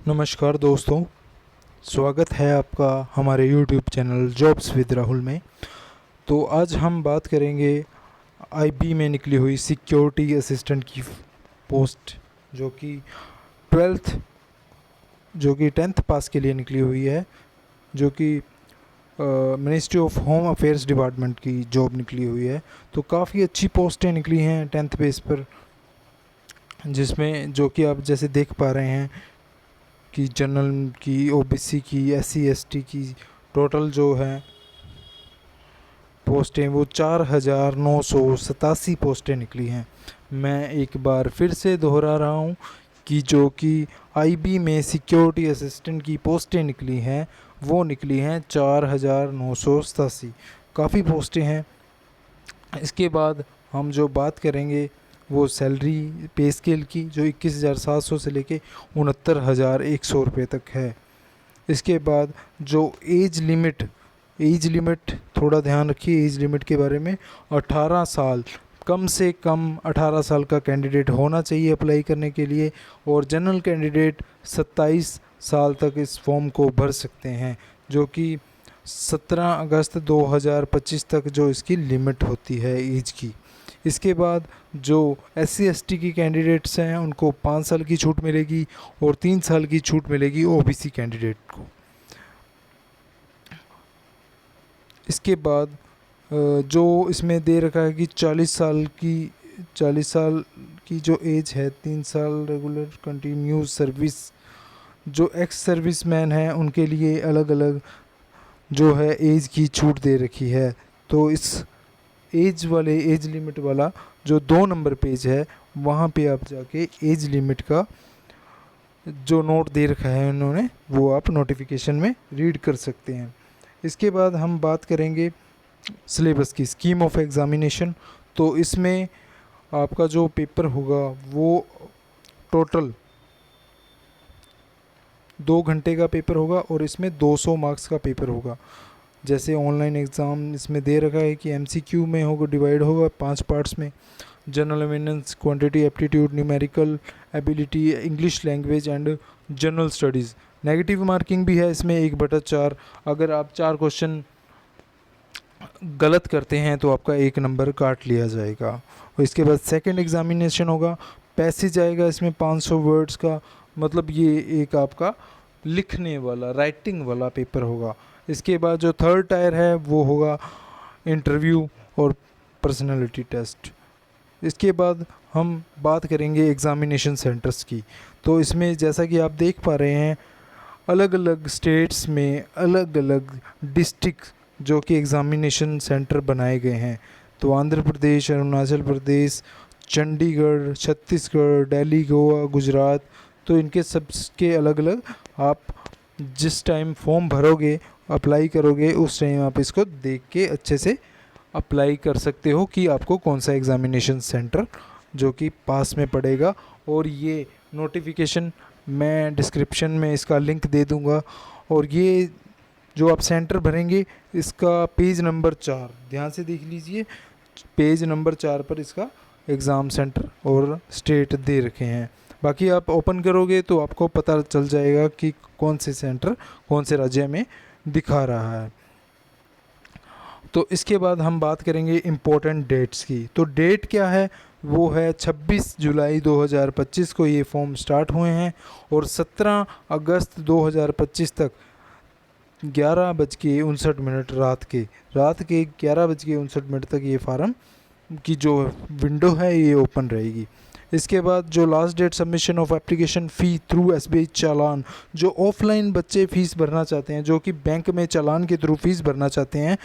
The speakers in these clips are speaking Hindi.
नमस्कार दोस्तों, स्वागत है आपका हमारे YouTube channel jobs with Rahul में। तो आज हम बात करेंगे आईबी में निकली हुई सिक्योरिटी असिस्टेंट की पोस्ट जो कि 10th पास के लिए निकली हुई है, जो कि ministry of home affairs department की जॉब निकली हुई है। तो काफ़ी अच्छी पोस्टें निकली हैं 10th बेस पर, जिसमें जो कि आप जैसे देख पा रहे हैं कि जनरल की, ओबीसी की, एससी एसटी की टोटल जो है पोस्टें वो 4,987 पोस्टें निकली हैं। मैं एक बार फिर से दोहरा रहा हूँ कि जो कि आईबी में सिक्योरिटी असिस्टेंट की पोस्टें निकली हैं वो निकली हैं 4,987। काफ़ी पोस्टें हैं। इसके बाद हम जो बात करेंगे वो सैलरी पे स्केल की, जो 21,700 से लेके 69,100 रुपये तक है। इसके बाद जो एज लिमिट थोड़ा ध्यान रखिए एज लिमिट के बारे में। 18 साल, कम से कम 18 साल का कैंडिडेट होना चाहिए अप्लाई करने के लिए, और जनरल कैंडिडेट 27 साल तक इस फॉर्म को भर सकते हैं, जो कि 17 अगस्त 2025 तक जो इसकी लिमिट होती है एज की। इसके बाद जो SC ST की कैंडिडेट्स हैं उनको 5 साल की छूट मिलेगी और 3 साल की छूट मिलेगी OBC कैंडिडेट को। इसके बाद जो इसमें दे रखा है कि 40 साल की जो एज है, 3 साल रेगुलर कंटिन्यूस सर्विस, जो एक्स सर्विस मैन हैं उनके लिए अलग अलग जो है एज की छूट दे रखी है। तो इस एज लिमिट वाला जो 2 नंबर पेज है वहाँ पे आप जाके एज लिमिट का जो नोट दे रखा है उन्होंने वो आप नोटिफिकेशन में रीड कर सकते हैं। इसके बाद हम बात करेंगे सिलेबस की, स्कीम ऑफ एग्ज़ामिनेशन। तो इसमें आपका जो पेपर होगा वो टोटल 2 घंटे का पेपर होगा और इसमें 200 मार्क्स का पेपर होगा। जैसे ऑनलाइन एग्ज़ाम इसमें दे रखा है कि MCQ में होगा, डिवाइड होगा 5 पार्ट्स में: general awareness, quantity aptitude, numerical ability, English language and general studies. Negative marking भी है इसमें 1/4। अगर आप 4 क्वेश्चन गलत करते हैं तो आपका 1 नंबर काट लिया जाएगा। और इसके बाद सेकंड एग्जामिनेशन होगा, पैसेज आएगा इसमें 500 वर्ड्स का, मतलब ये एक आपका लिखने वाला, राइटिंग वाला पेपर होगा। इसके बाद जो थर्ड टायर है वो होगा इंटरव्यू और पर्सनालिटी टेस्ट। इसके बाद हम बात करेंगे एग्ज़ामिनेशन सेंटर्स की। तो इसमें जैसा कि आप देख पा रहे हैं अलग अलग स्टेट्स में अलग अलग डिस्ट्रिक्ट जो कि एग्ज़ामिनेशन सेंटर बनाए गए हैं। तो आंध्र प्रदेश, अरुणाचल प्रदेश, चंडीगढ़, छत्तीसगढ़, दिल्ली, गोवा, गुजरात, तो इनके सबके अलग अलग आप जिस टाइम फॉर्म भरोगे, अप्लाई करोगे, उस टाइम आप इसको देख के अच्छे से अप्लाई कर सकते हो कि आपको कौन सा एग्ज़ामिनेशन सेंटर जो कि पास में पड़ेगा। और ये नोटिफिकेशन मैं डिस्क्रिप्शन में इसका लिंक दे दूंगा। और ये जो आप सेंटर भरेंगे इसका पेज नंबर 4 ध्यान से देख लीजिए, पेज नंबर 4 पर इसका एग्ज़ाम सेंटर और स्टेट दे रखे हैं। बाकी आप ओपन करोगे तो आपको पता चल जाएगा कि कौन से सेंटर कौन से राज्य में दिखा रहा है। तो इसके बाद हम बात करेंगे इम्पोर्टेंट डेट्स की। तो डेट क्या है, वो है 26 जुलाई 2025 को ये फॉर्म स्टार्ट हुए हैं और 17 अगस्त 2025 तक 11:59 रात के 11:59 तक ये फार्म की जो विंडो है ये ओपन रहेगी। इसके बाद जो last date submission of application fee through SBI challan, जो ऑफलाइन बच्चे फ़ीस भरना चाहते हैं, जो कि बैंक में चालान के थ्रू फ़ीस भरना चाहते हैं,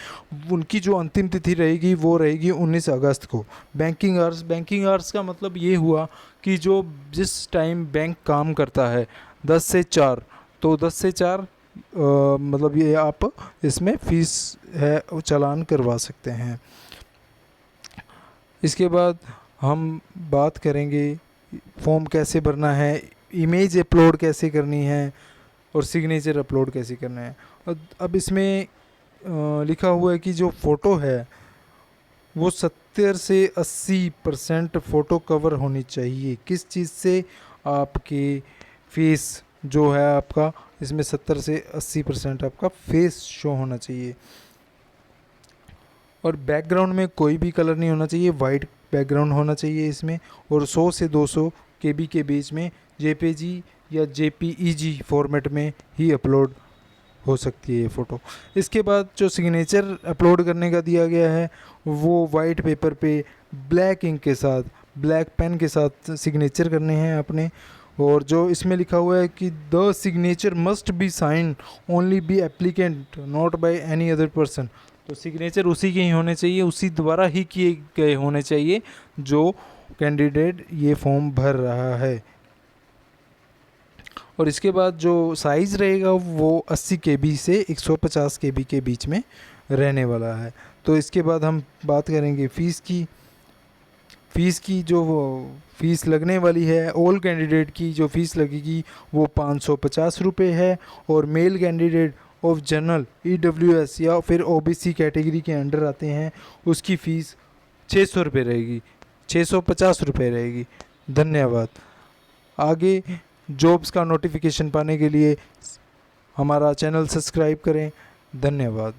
उनकी जो अंतिम तिथि रहेगी वो रहेगी 19 अगस्त को। बैंकिंग आवर्स का मतलब ये हुआ कि जो जिस टाइम बैंक काम करता है 10 से 4, तो 10 से 4 मतलब ये आप इसमें फ़ीस है चालान करवा सकते हैं। इसके बाद हम बात करेंगे फॉर्म कैसे भरना है, इमेज अपलोड कैसे करनी है और सिग्नेचर अपलोड कैसे करना है। और अब इसमें लिखा हुआ है कि जो फ़ोटो है वो 70 से 80% फ़ोटो कवर होनी चाहिए। किस चीज़ से? आपके फेस जो है आपका इसमें 70 से 80% आपका फेस शो होना चाहिए। और बैकग्राउंड में कोई भी कलर नहीं होना चाहिए, वाइट बैकग्राउंड होना चाहिए इसमें। और 100 से 200 KB के बीच में जेपीजी या JPEG फॉर्मेट में ही अपलोड हो सकती है ये फ़ोटो। इसके बाद जो सिग्नेचर अपलोड करने का दिया गया है वो वाइट पेपर पे ब्लैक इंक के साथ, ब्लैक पेन के साथ सिग्नेचर करने हैं अपने। और जो इसमें लिखा हुआ है कि the signature must be sign only be applicant not by any other person. तो सिग्नेचर उसी के ही होने चाहिए, उसी द्वारा ही किए गए होने चाहिए जो कैंडिडेट ये फॉर्म भर रहा है। और इसके बाद जो साइज़ रहेगा वो 80 KB से 150 KB के बीच में रहने वाला है। तो इसके बाद हम बात करेंगे फ़ीस की। फ़ीस की जो फ़ीस लगने वाली है, ऑल कैंडिडेट की जो फ़ीस लगेगी वो 550 रुपये है। और male candidate of general EWS या फिर OBC कैटेगरी के अंडर आते हैं उसकी फ़ीस 600 रुपये रहेगी, 650 रुपये रहेगी। धन्यवाद। आगे जॉब्स का नोटिफिकेशन पाने के लिए हमारा चैनल सब्सक्राइब करें। धन्यवाद।